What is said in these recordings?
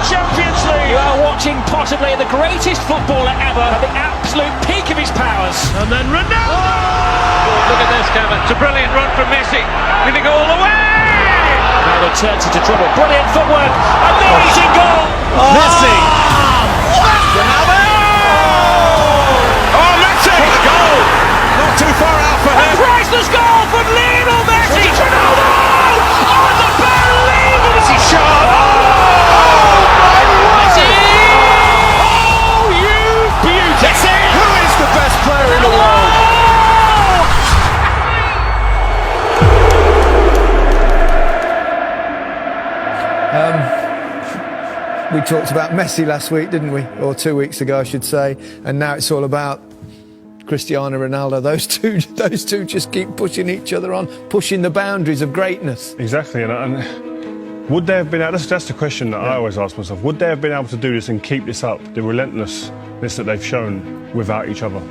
Champions League. You are watching possibly the greatest footballer ever at the absolute peak of his powers. And then Ronaldo! Oh, look at this, Kevin. It's a brilliant run from Messi. Going to go all the way! Ronaldo turns into trouble. Brilliant footwork. Amazing goal. Messi. Ronaldo. Oh, Messi! What a goal! Not too far out for A him. priceless goal from Lionel Messi. It's Ronaldo. Oh, it's unbelievable. Messi shot. Messi. Oh, you beauty. Messi. Who is the best player in the world? We talked about Messi last week, didn't we? Or 2 weeks ago, I should say. And now it's all about Cristiano Ronaldo. Those two just keep pushing each other on, pushing the boundaries of greatness. Exactly, and would they have been able, that's the question that I always ask myself, would they have been able to do this and keep this up, the relentlessness that they've shown without each other?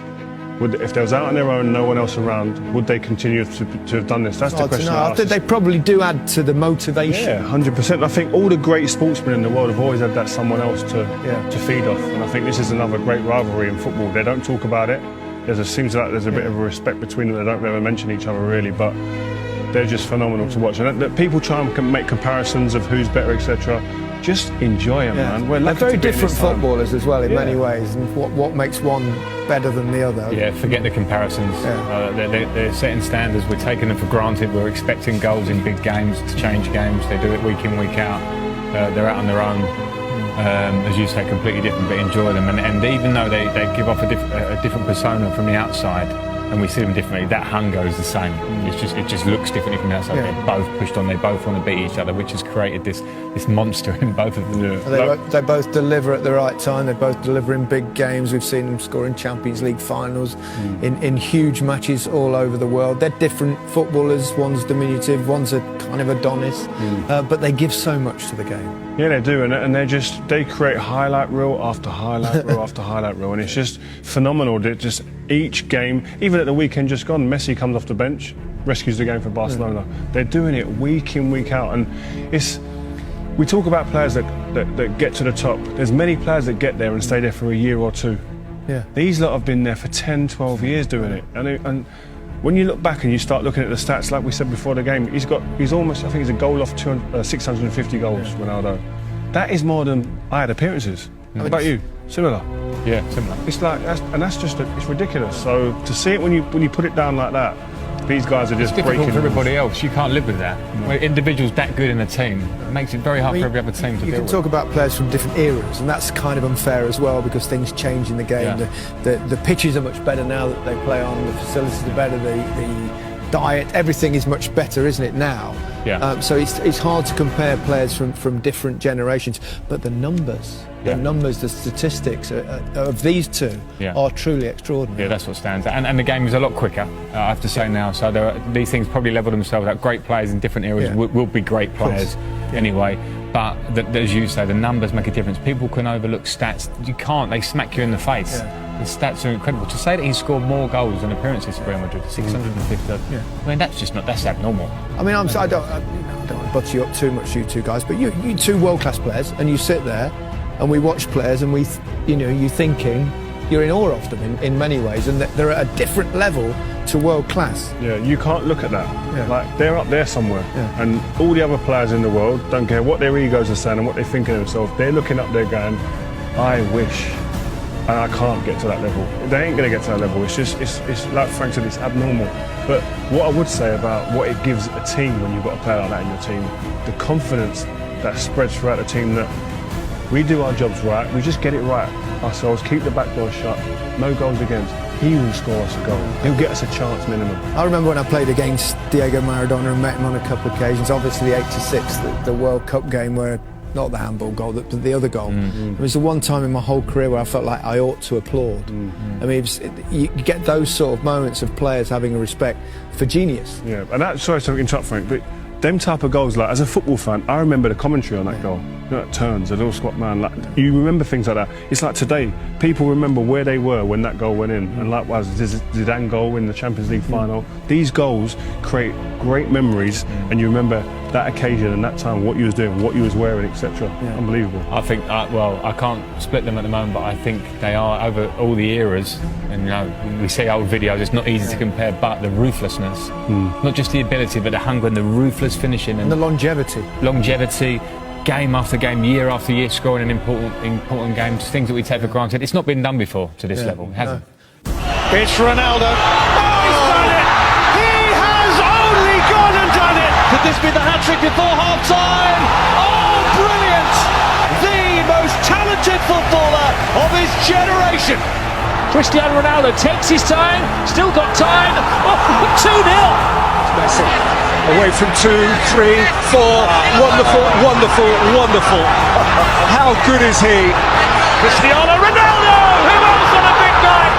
If they was out on their own, no one else around, would they continue to have done this? That's the question I ask. They probably do add to the motivation. Yeah, 100%. I think all the great sportsmen in the world have always had that someone else to feed off, and I think this is another great rivalry in football. They don't talk about it. Seems like there's a bit of a respect between them. They don't ever mention each other really, but they're just phenomenal to watch. And that people try and make comparisons of who's better, etc. Just enjoy them, man. They're very different footballers as well in many ways, and what makes one better than the other? Yeah, forget the comparisons. They're setting standards. We're taking them for granted. We're expecting goals in big games to change games. They do it week in, week out. They're out on their own. As you say, completely different, but enjoy them. And even though they give off a different persona from the outside, and we see them differently, that hunger is the same. It just looks differently from the outside. They're both pushed on. They both want to beat each other, which has created this monster in both of them. They both deliver at the right time. They both deliver in big games. We've seen them score in Champions League finals, in huge matches all over the world. They're different footballers. One's diminutive, one's a kind of Adonis, but they give so much to the game. Yeah, they do, and they create highlight reel after highlight reel after highlight reel, and it's just phenomenal. That just each game, even at the weekend just gone, Messi comes off the bench, rescues the game for Barcelona. They're doing it week in, week out, and we talk about players that get to the top. There's many players that get there and stay there for a year or two. Yeah, these lot have been there for 10, 12 years doing it, and when you look back and you start looking at the stats, like we said before the game, he's almost, I think he's a goal off 650 goals, Ronaldo. That is more than I had appearances. How about you? Similar? Yeah, similar. It's like, it's ridiculous. So to see it when you put it down like that, these guys are just breaking. It's difficult for everybody else. You can't live with that. When individuals that good in a team, it makes it very hard for every other team to deal with. You can talk about players from different eras, and that's kind of unfair as well because things change in the game. The pitches are much better now that they play on. The facilities are better. The diet, everything is much better, isn't it now? Yeah. So it's hard to compare players from different generations, but the numbers. The numbers, the statistics of these two are truly extraordinary. Yeah, that's what stands out. And the game is a lot quicker, I have to say now. So these things probably level themselves out. Great players in different areas will be great players anyway. But as you say, the numbers make a difference. People can overlook stats. You can't. They smack you in the face. The stats are incredible. To say that he's scored more goals than appearances for Real Madrid, 650. I mean, that's abnormal. I mean, I don't want to butter you up too much, you two guys, but you two world-class players, and you sit there, and we watch players, and you're thinking, you're in awe of them in many ways, and they're at a different level to world class. Yeah, you can't look at that. Like, they're up there somewhere, and all the other players in the world don't care what their egos are saying and what they think of themselves. They're looking up there going, I wish, and I can't get to that level. They ain't going to get to that level. It's like Frank said, it's abnormal. But what I would say about what it gives a team when you've got a player like that in your team, the confidence that spreads throughout the team that we do our jobs right, we just get it right ourselves, keep the back door shut, no goals against. He will score us a goal. He'll get us a chance minimum. I remember when I played against Diego Maradona and met him on a couple of occasions, obviously 86, the World Cup game where, not the handball goal, the other goal. It was the one time in my whole career where I felt like I ought to applaud. I mean, you get those sort of moments of players having a respect for genius. Yeah, and sorry to interrupt, Frank, but them type of goals, like as a football fan, I remember the commentary on that goal. You know, that turns, a little squat man. Like, you remember things like that. It's like today, people remember where they were when that goal went in, and likewise, Zidane goal in the Champions League final. These goals create great memories, and you remember that occasion and that time, what you was doing, what you was wearing, etc. Unbelievable. I think, well, I can't split them at the moment, but I think they are over all the eras. And you know, we see old videos, it's not easy to compare, but the ruthlessness, not just the ability, but the hunger and the ruthless finishing And the longevity. Game after game, year after year, scoring in important games, things that we take for granted. It's not been done before to this level, it hasn't. It's Ronaldo. Oh, he's done it! He has only gone and done it! Could this be the hat-trick before half-time? Oh, brilliant! The most talented footballer of his generation. Cristiano Ronaldo takes his time, still got time. Oh, 2-0. Messi away from 2, 3, 4. Wonderful, wonderful, wonderful. How good is he? Cristiano Ronaldo! Who else on a big night?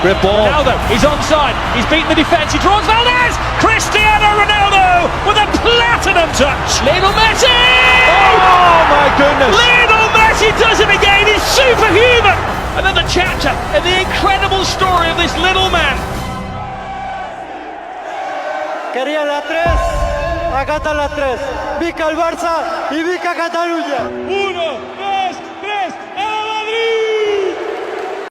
Good ball. Ronaldo, he's onside. He's beaten the defence. He draws Valdez. Cristiano Ronaldo with a platinum touch. Lionel Messi! Oh my goodness! Lionel Messi does it again. He's superhuman. Another chapter in the incredible story of this little man. Quería la 3, acá está la 3. Vica el Barça y Vica Cataluña. 1, 2.